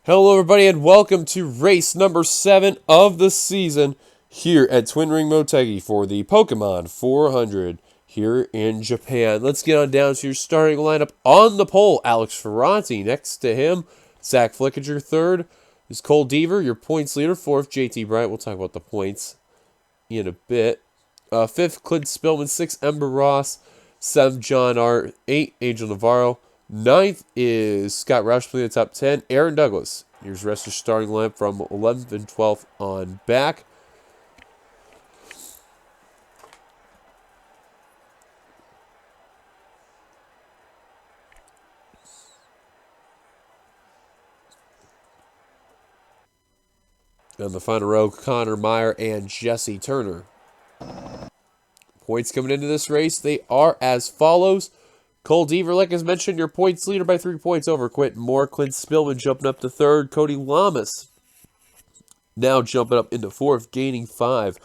Hello everybody and welcome to race number 7 of the season here at Twin Ring Motegi for the Pokemon 400 here in Japan. Let's get on down to your starting lineup. On the pole, Alex Ferranti. Next to him, Zach Flickinger. Third is Cole Deaver, your points leader. Fourth, JT Bryant. We'll talk about the points in a bit. Fifth, Clint Spillman. Sixth, Ember Ross. Seventh, John R. 8, Angel Navarro. Ninth is Scott Roush playing the top 10. Aaron Douglas. Here's the rest of your starting lineup from 11th and 12th on back. On the final row, Connor Meyer and Jesse Turner. Points coming into this race, they are as follows. Cole Deaver, like as mentioned, your points leader by 3 points over Quentin Moore. Clint Spillman jumping up to third. Cody Lamas now jumping up into fourth, gaining 5.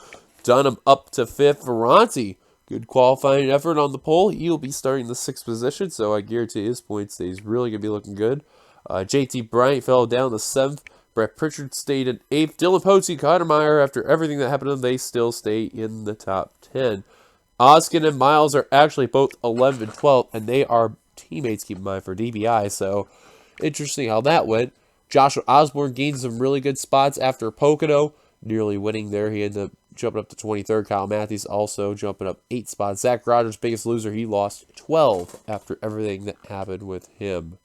Dunham up to fifth. Ferranti, good qualifying effort on the pole. He'll be starting the 6th position, so I guarantee his points he's really going to be looking good. JT Bryant fell down to 7th. Brett Pritchard stayed in 8th. Dylan Posey, Connor Meyer, after everything that happened to them, they still stay in the top 10. Oskin and Miles are actually both 11 and 12, and they are teammates, keep in mind, for DBI, so interesting how that went. Joshua Osborne gained some really good spots after Pocono, nearly winning there. He ended up jumping up to 23rd. Kyle Matthews also jumping up 8 spots. Zach Rogers, biggest loser, he lost 12 after everything that happened with him.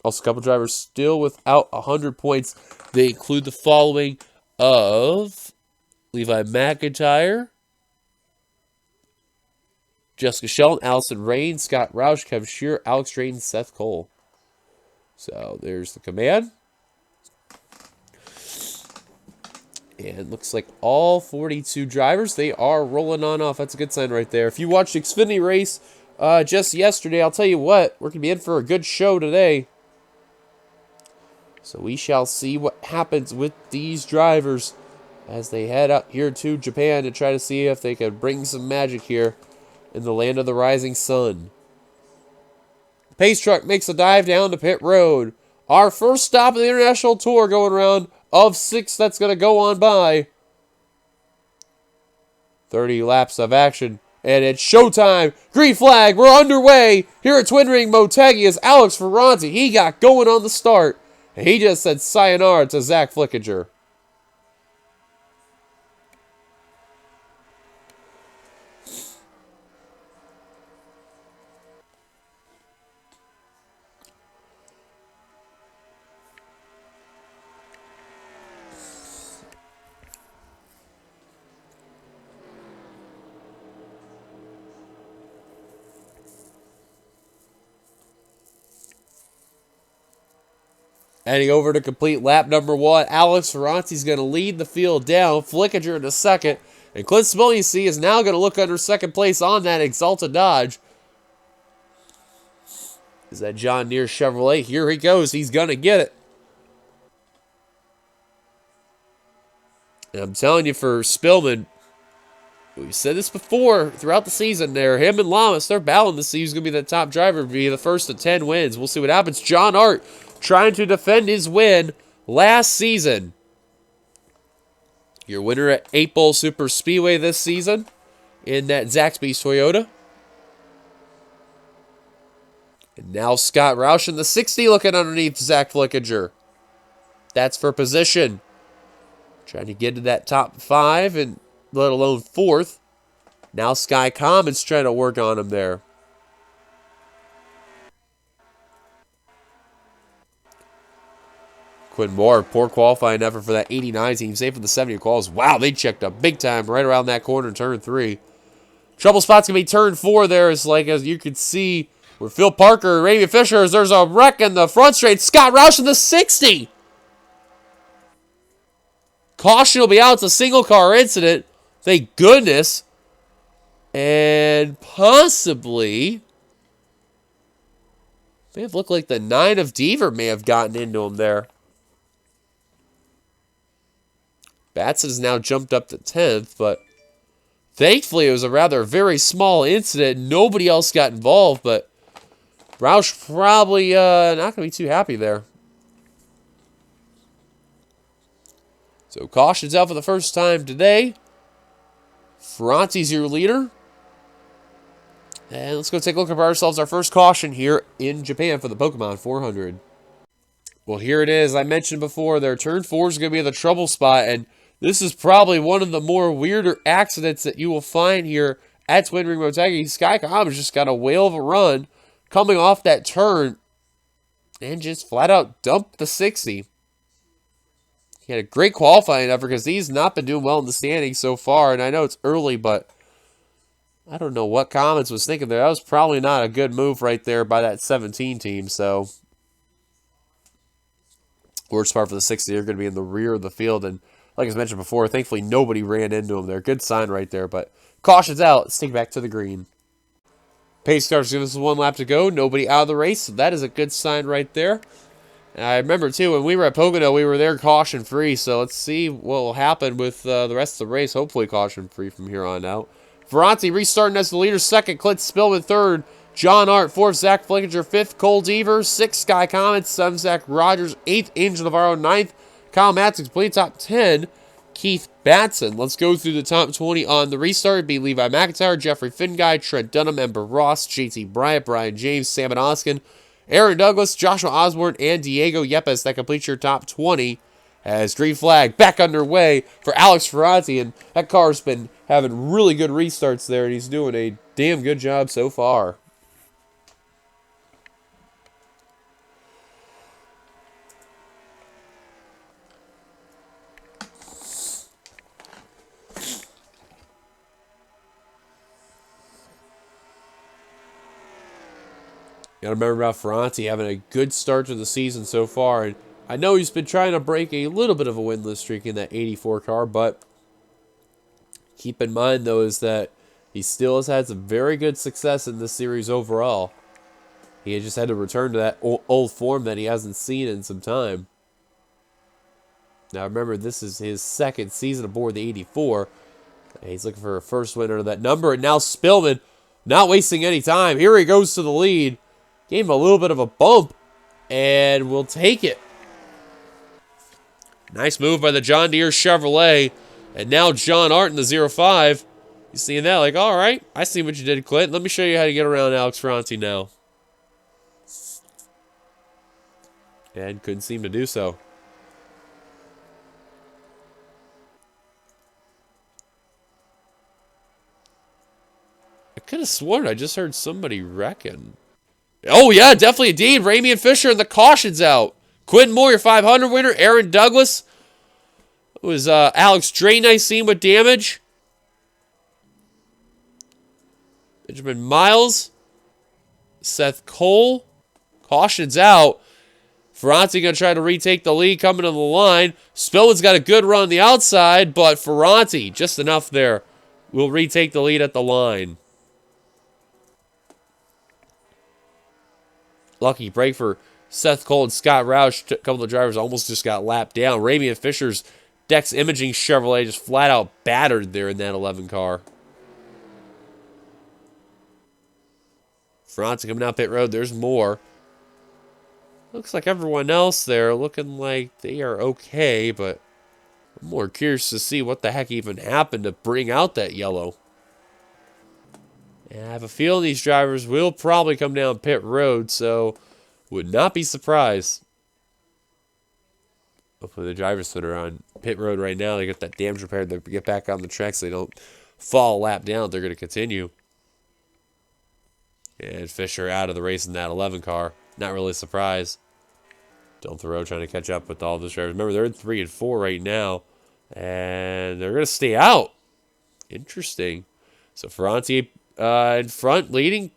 Also, a couple drivers still without 100 points. They include the following of Levi McIntyre, Jessica Shelton, Allison Rain, Scott Roush, Kevin Shearer, Alex Drayton, Seth Cole. So there's the command. And looks like all 42 drivers, they are rolling on off. That's a good sign right there. If you watched Xfinity race just yesterday, I'll tell you what, we're going to be in for a good show today. So we shall see what happens with these drivers as they head up here to Japan to try to see if they can bring some magic here in the land of the rising sun. The pace truck makes a dive down to pit road. Our first stop of the international tour going around of 6 that's going to go on by. 30 laps of action. And it's showtime. Green flag. We're underway here at Twin Ring Motegi as Alex Ferranti. He got going on the start. And he just said sayonara to Zach Flickinger. Heading over to complete lap number 1. Alex Ferranti's going to lead the field down. Flickinger into second. And Clint Spillman, you see, is now going to look under second place on that Exalta Dodge. Is that John Deere Chevrolet? Here he goes. He's going to get it. And I'm telling you, for Spillman, we've said this before throughout the season there. Him and Lamas, they're battling to see who's going to be the top driver, be the first to 10 wins. We'll see what happens. John Art trying to defend his win last season. Your winner at 8 Bowl Super Speedway this season in that Zaxby's Toyota. And now Scott Roush in the 60 looking underneath Zach Flickinger. That's for position. Trying to get to that top 5 and let alone 4th. Now Sky Commons trying to work on him there. Quinn Moore, poor qualifying effort for that 89 team. Save for the 70 calls. Wow, they checked up big time right around that corner, turn 3. Trouble spot's going to be turn 4 there. It's like, as you can see, with Phil Parker and Raymond Fisher, there's a wreck in the front straight. Scott Roush in the 60. Caution will be out. It's a single car incident. Thank goodness. And possibly, may have looked like the 9 of Deaver may have gotten into him there. Batson has now jumped up to 10th, but thankfully it was a rather very small incident. Nobody else got involved, but Roush probably not going to be too happy there. So caution's out for the first time today. Ferranti's your leader. And let's go take a look at ourselves our first caution here in Japan for the Pokemon 400. Well, here it is. I mentioned before, their turn 4 is going to be the trouble spot, and this is probably one of the more weirder accidents that you will find here at Twin Ring Motegi. Sky Commons just got a whale of a run coming off that turn and just flat out dumped the 60. He had a great qualifying effort because he's not been doing well in the standings so far, and I know it's early, but I don't know what Commons was thinking there. That was probably not a good move right there by that 17 team, so worst part for the 60, they're going to be in the rear of the field, and like I mentioned before, thankfully nobody ran into him there. Good sign right there, but caution's out. Let's take it back to the green. Pace cars give us 1 lap to go. Nobody out of the race, so that is a good sign right there. And I remember, too, when we were at Pocono, we were there caution-free, so let's see what will happen with the rest of the race. Hopefully caution-free from here on out. Ferranti restarting as the leader, second. Clint Spillman, third. John Art, fourth. Zach Flickinger, fifth. Cole Deaver, sixth. Sky Comets, seventh. Zach Rogers, eighth. Angel Navarro, ninth. Kyle Matson, complete top 10. Keith Batson. Let's go through the top 20 on the restart. It'd be Levi McIntyre, Jeffrey Finguy, Trent Dunham, Ember Ross, JT Bryant, Brian James, Sam Oskin, Aaron Douglas, Joshua Osborne, and Diego Yepes. That completes your top 20. As green flag back underway for Alex Ferranti, and that car's been having really good restarts there, and he's doing a damn good job so far. Got to remember about Ferranti having a good start to the season so far, and I know he's been trying to break a little bit of a winless streak in that 84 car, but keep in mind, though, is that he still has had some very good success in this series overall. He has just had to return to that old form that he hasn't seen in some time. Now, remember, this is his second season aboard the 84. He's looking for a first winner of that number, and now Spillman, not wasting any time. Here he goes to the lead. Gave him a little bit of a bump, and we'll take it. Nice move by the John Deere Chevrolet. And now John Art in the 05. You seeing that? Like, all right, I see what you did, Clint. Let me show you how to get around Alex Ferranti now. And couldn't seem to do so. I could have sworn I just heard somebody wrecking. Oh, yeah, definitely indeed. Ramian Fisher and the caution's out. Quinn Moore, your 500 winner. Aaron Douglas. It was Alex Draenice seen with damage. Benjamin Miles. Seth Cole. Caution's out. Ferranti going to try to retake the lead coming to the line. Spillman's got a good run on the outside, but Ferranti, just enough there, will retake the lead at the line. Lucky break for Seth Cole and Scott Roush. A couple of drivers almost just got lapped down. Ramian Fisher's Dex Imaging Chevrolet just flat out battered there in that 11 car. Ferranti coming down pit road. There's more. Looks like everyone else there looking like they are okay, but I'm more curious to see what the heck even happened to bring out that yellow. And I have a feeling these drivers will probably come down pit road, so would not be surprised. Hopefully the drivers that are on pit road right now, they get that damage repaired, they get back on the track so they don't fall a lap down. They're going to continue. And Fisher out of the race in that 11 car. Not really surprised. Dylan Theroux trying to catch up with all the drivers. Remember, they're in 3 and 4 right now. And they're going to stay out. Interesting. So Ferranti in front, leading.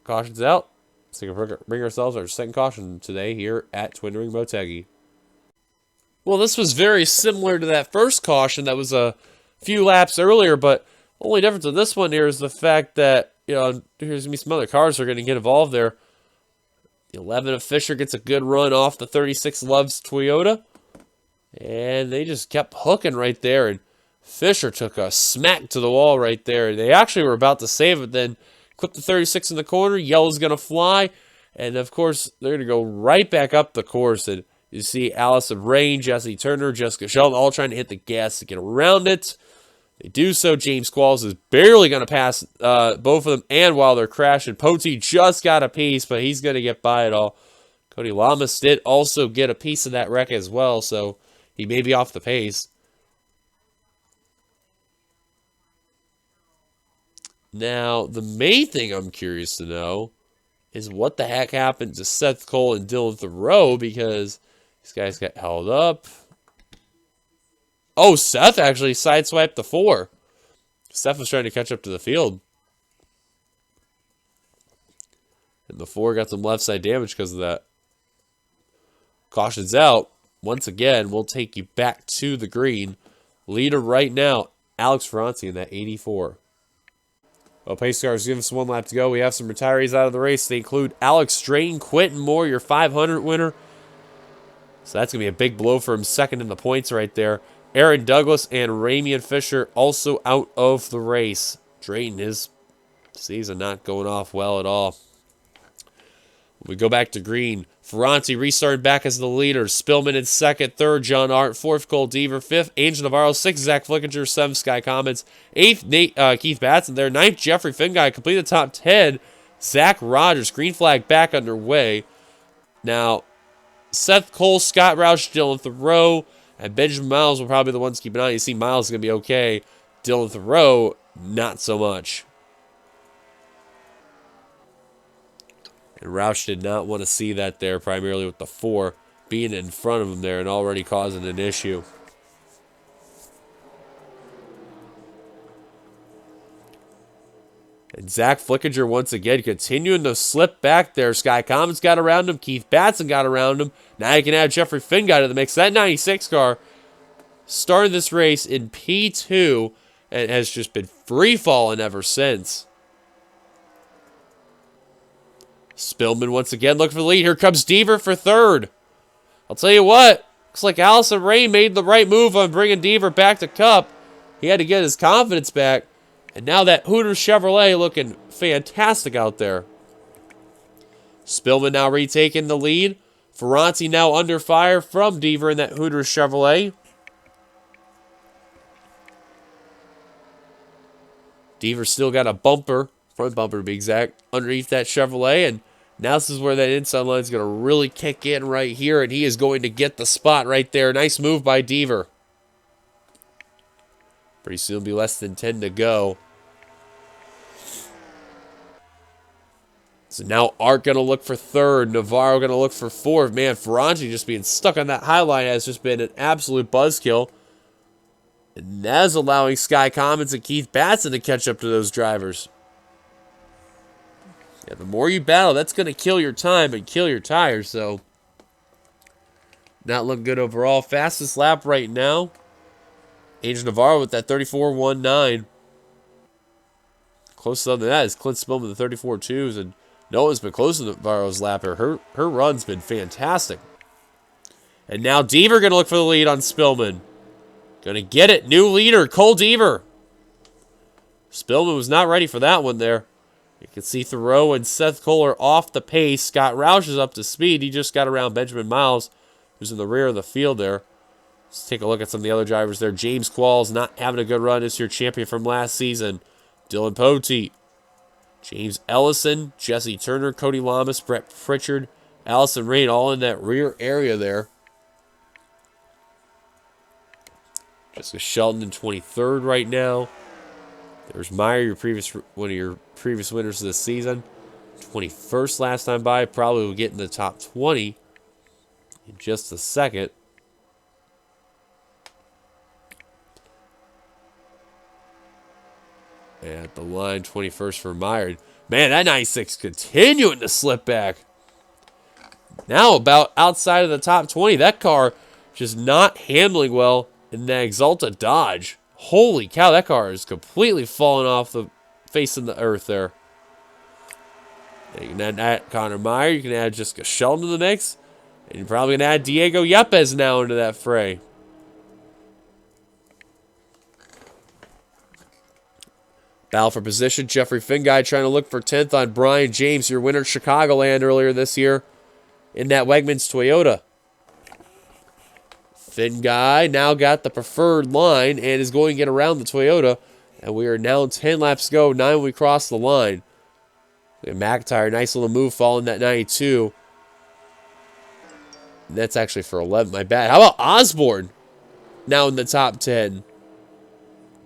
Caution's out. So we can bring ourselves our second caution today here at Twin Ring Motegi. Well, this was very similar to that first caution that was a few laps earlier, but only difference with this one here is the fact that, you know, here's going to be some other cars that are going to get involved there. The 11 of Fisher gets a good run off the 36 Loves Toyota. And they just kept hooking right there. And Fisher took a smack to the wall right there. They actually were about to save it. Then clip the 36 in the corner. Yellow's going to fly. And, of course, they're going to go right back up the course. And You see Allison Rain, Jesse Turner, Jessica Sheldon all trying to hit the gas to get around it. They do so. James Qualls is barely going to pass both of them, and while they're crashing, Motegi just got a piece, but he's going to get by it all. Cody Lamas did also get a piece of that wreck as well, so he may be off the pace. Now, the main thing I'm curious to know is what the heck happened to Seth Cole and Dylan Theroux, because these guys got held up. Oh, Seth actually sideswiped the 4. Seth was trying to catch up to the field. And the 4 got some left side damage because of that. Caution's out. Once again, we'll take you back to the green. Leader right now, Alex Ferranti in that 84. Well, pace cars give us one lap to go. We have some retirees out of the race. They include Alex Drayton, Quentin Moore, your 500 winner. So that's going to be a big blow for him, second in the points right there. Aaron Douglas and Ramian Fisher also out of the race. Drayton, his season not going off well at all. We go back to green. Ferranti restarted back as the leader. Spillman in second. Third, John Art. Fourth, Cole Deaver. Fifth, Angel Navarro. Sixth, Zach Flickinger. Seventh, Sky Comets. Eighth, Keith Batson there. Ninth, Jeffrey Finguy. Complete the top 10. Zach Rogers. Green flag back underway. Now, Seth Cole, Scott Roush, Dylan Theroux, and Benjamin Miles will probably be the ones to keep an eye on. You see Miles is going to be okay. Dylan Theroux, not so much. And Roush did not want to see that there, primarily with the 4 being in front of him there and already causing an issue. And Zach Flickinger once again continuing to slip back there. Sky Comets got around him. Keith Batson got around him. Now you can add Jeffrey Finguy to the mix. That 96 car started this race in P2 and has just been free-falling ever since. Spillman once again looking for the lead. Here comes Deaver for third. I'll tell you what. Looks like Allison Rain made the right move on bringing Deaver back to Cup. He had to get his confidence back. And now that Hooters Chevrolet looking fantastic out there. Spillman now retaking the lead. Ferranti now under fire from Deaver in that Hooters Chevrolet. Deaver still got a bumper, front bumper to be exact, underneath that Chevrolet. And now this is where that inside line is going to really kick in right here. And he is going to get the spot right there. Nice move by Deaver. Pretty soon it'll be less than 10 to go. So now Art going to look for third. Navarro going to look for fourth. Man, Ferranti just being stuck on that high line has just been an absolute buzzkill. And that is allowing Sky Comets and Keith Batson to catch up to those drivers. Yeah, the more you battle, that's going to kill your time and kill your tires. So, not looking good overall. Fastest lap right now. Angel Navarro with that 34.19. Closest other than that is Clint Spillman with the 34.2s. And Noah's been close to Navarro's lap here. Her run's been fantastic. And now Deaver going to look for the lead on Spillman. Going to get it. New leader, Cole Deaver. Spillman was not ready for that one there. You can see Theroux and Seth Cole are off the pace. Scott Roush is up to speed. He just got around Benjamin Miles, who's in the rear of the field there. Let's take a look at some of the other drivers there. James Qualls not having a good run. This year champion from last season. Dylan Poteet. James Ellison, Jesse Turner, Cody Lamas, Brett Pritchard, Allison Rain, all in that rear area there. Jessica Shelton in 23rd right now. There's Meyer, one of your previous winners of this season. 21st last time by. Probably will get in the top 20 in just a second. At the line, 21st for Meyer. Man, that 96 continuing to slip back. Now about outside of the top 20. That car just not handling well in that Exalta Dodge. Holy cow, that car is completely falling off the face of the earth there. And you can add Connor Meyer. You can add Jessica Sheldon to the mix. And you're probably going to add Diego Yepes now into that fray. Battle for position. Jeffrey Finguy trying to look for 10th on Brian James, your winner at Chicagoland earlier this year in that Wegmans Toyota. Thin guy now got the preferred line and is going to get around the Toyota. And we are now 10 laps to go, 9 when we cross the line. And McIntyre, nice little move following that 92. And that's actually for 11, my bad. How about Osborne now in the top 10?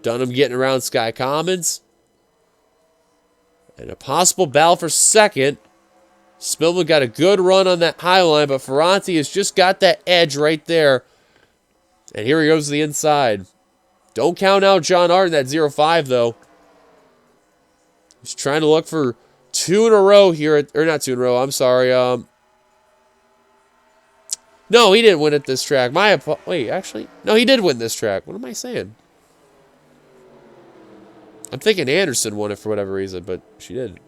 Dunham getting around Sky Commons. And a possible battle for second. Spillman got a good run on that high line, but Ferranti has just got that edge right there. And here he goes to the inside. Don't count out John Art in that 0-5, though. He's trying to look for 2 in a row here. Or not 2 in a row, I'm sorry. No, he didn't win at this track. Wait, actually. No, he did win this track. What am I saying? I'm thinking Anderson won it for whatever reason, but she didn't.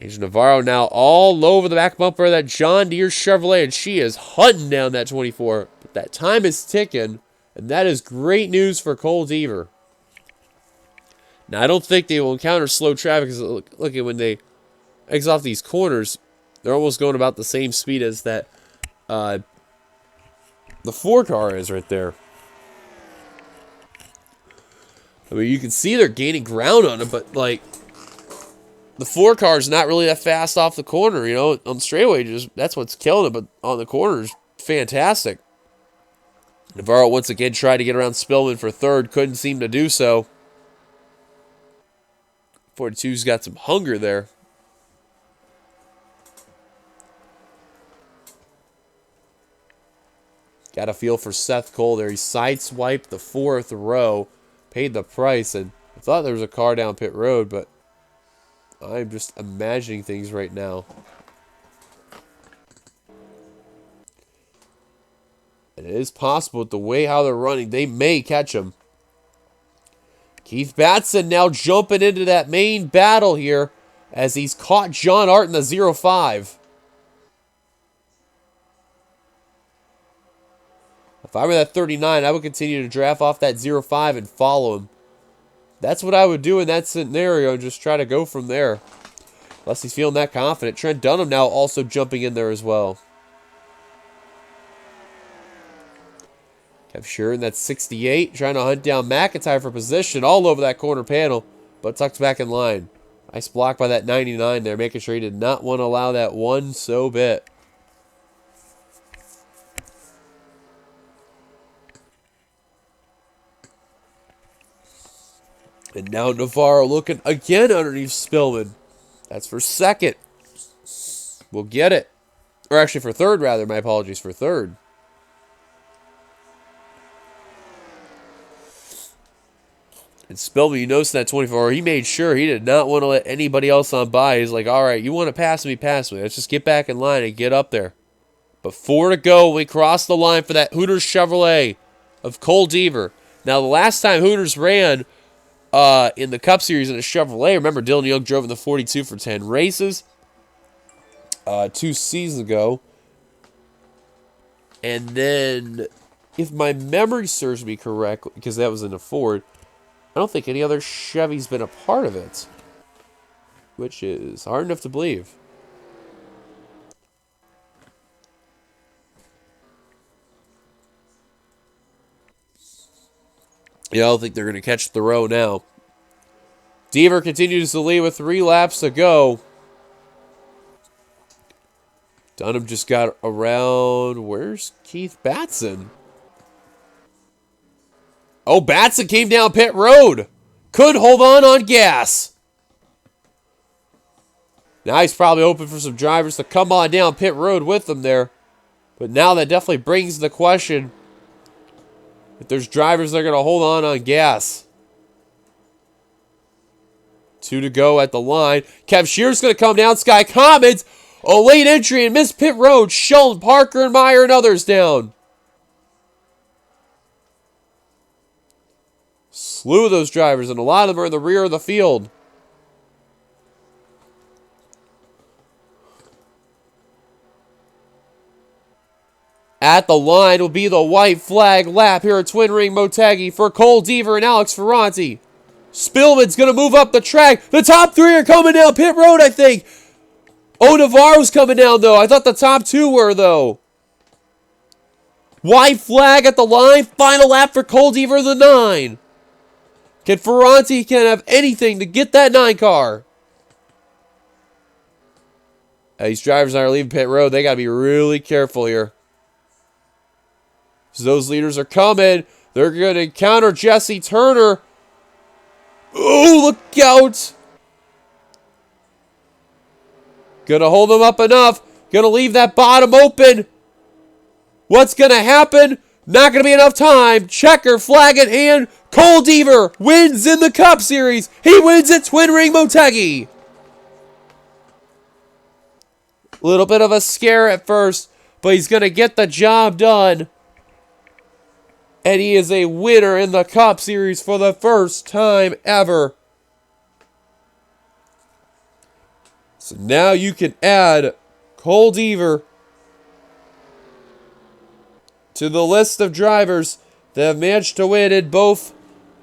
Agent Navarro now all over the back bumper of that John Deere Chevrolet, and she is hunting down that 24. But that time is ticking, and that is great news for Cole Deaver. Now, I don't think they will encounter slow traffic, because look at when they exit off these corners, they're almost going about the same speed as that the 4 car is right there. I mean, you can see they're gaining ground on it, but, like, the 4 car is not really that fast off the corner, you know. On the straightaway, that's what's killing it, but on the corners, fantastic. Navarro once again tried to get around Spillman for third, couldn't seem to do so. 42's got some hunger there. Got a feel for Seth Cole there. He sideswiped the 4th row, paid the price, and I thought there was a car down pit road, but I'm just imagining things right now. And it is possible with the way how they're running, they may catch him. Keith Batson now jumping into that main battle here as he's caught John Art in the 0-5. If I were that 39, I would continue to draft off that 0-5 and follow him. That's what I would do in that scenario, just try to go from there. Unless he's feeling that confident. Trent Dunham now also jumping in there as well. Kev Sheeran, that's 68, trying to hunt down McIntyre for position all over that corner panel, but tucks back in line. Nice block by that 99 there, making sure he did not want to allow that one so bit. And now Navarro looking again underneath Spillman. That's for second. We'll get it. Or actually for third, rather. My apologies, for third. And Spillman, you notice that 24, he made sure he did not want to let anybody else on by. He's like, all right, you want to pass me, pass me. Let's just get back in line and get up there. But 4 to go. We cross the line for that Hooters Chevrolet of Cole Deaver. Now, the last time Hooters ran in the Cup Series in a Chevrolet, remember Dylan Young drove in the 42 for 10 races 2 seasons ago. And then, if my memory serves me correctly, because that was in a Ford, I don't think any other Chevy's been a part of it, which is hard enough to believe. Yeah, I don't think they're going to catch Theroux now. Deaver continues to lead with 3 laps to go. Dunham just got around. Where's Keith Batson? Oh, Batson came down pit road. Could hold on gas. Now he's probably hoping for some drivers to come on down pit road with him there. But now that definitely brings the question if there's drivers that are going to hold on gas. 2 to go at the line. Kev Shear's going to come down. Sky Commons. A late entry and missed pit road. Sheldon, Parker, and Meyer and others down. Slew of those drivers, and a lot of them are in the rear of the field. At the line will be the white flag lap here at Twin Ring Motegi for Cole Deaver and Alex Ferranti. Spillman's going to move up the track. The top 3 are coming down pit road, I think. Oh, Navarro's coming down, though. I thought the top two were, though. White flag at the line. Final lap for Coldever, the 9. Can Ferranti have anything to get that 9 car? These drivers are leaving pit road. They got to be really careful here. So those leaders are coming. They're going to encounter Jesse Turner. Oh, look out. Gonna hold them up enough. Gonna leave that bottom open. What's gonna happen? Not gonna be enough time. Checker flag in hand. Coldever wins in the Cup Series. He wins at Twin Ring Motegi. Little bit of a scare at first, but he's gonna get the job done. And he is a winner in the Cup Series for the first time ever. So now you can add Coldever to the list of drivers that have managed to win in both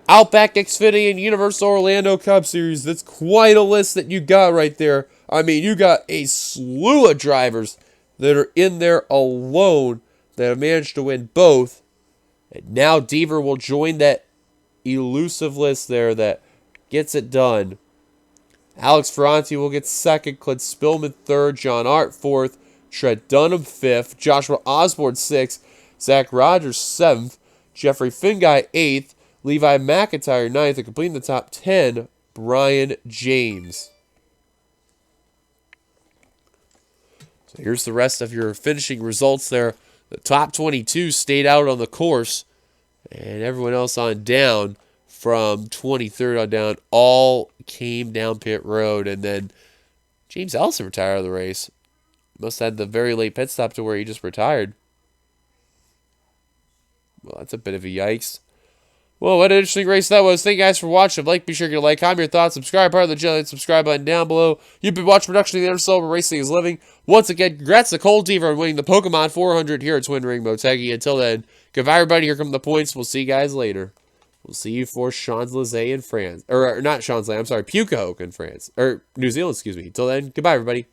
Outback Xfinity and Universal Orlando Cup Series. That's quite a list that you got right there. I mean, you got a slew of drivers that are in there alone that have managed to win both. And now Deaver will join that elusive list there that gets it done. Alex Ferranti will get second, Clint Spillman third, John Art fourth, Trent Dunham fifth, Joshua Osborne sixth, Zach Rogers seventh, Jeffrey Finguy eighth, Levi McIntyre ninth, and completing the top 10, Brian James. So here's the rest of your finishing results there. The top 22 stayed out on the course, and everyone else on down from 23rd on down all came down pit road. And then James Ellison retired out of the race. Must have had the very late pit stop to where he just retired. Well, that's a bit of a yikes. Well, what an interesting race that was. Thank you guys for watching. Like, be sure to like, comment your thoughts, subscribe, part of the channel, and subscribe button down below. You've been watching production of the Interstate where racing is living. Once again, congrats to Coldever on winning the Pokemon 400 here at Twin Ring Motegi. Until then, goodbye everybody. Here come the points. We'll see you guys later. We'll see you for Champs-Élysées in France. Or not Champs-Élysées, I'm sorry, Pukehoe in France. Or New Zealand, excuse me. Until then, goodbye everybody.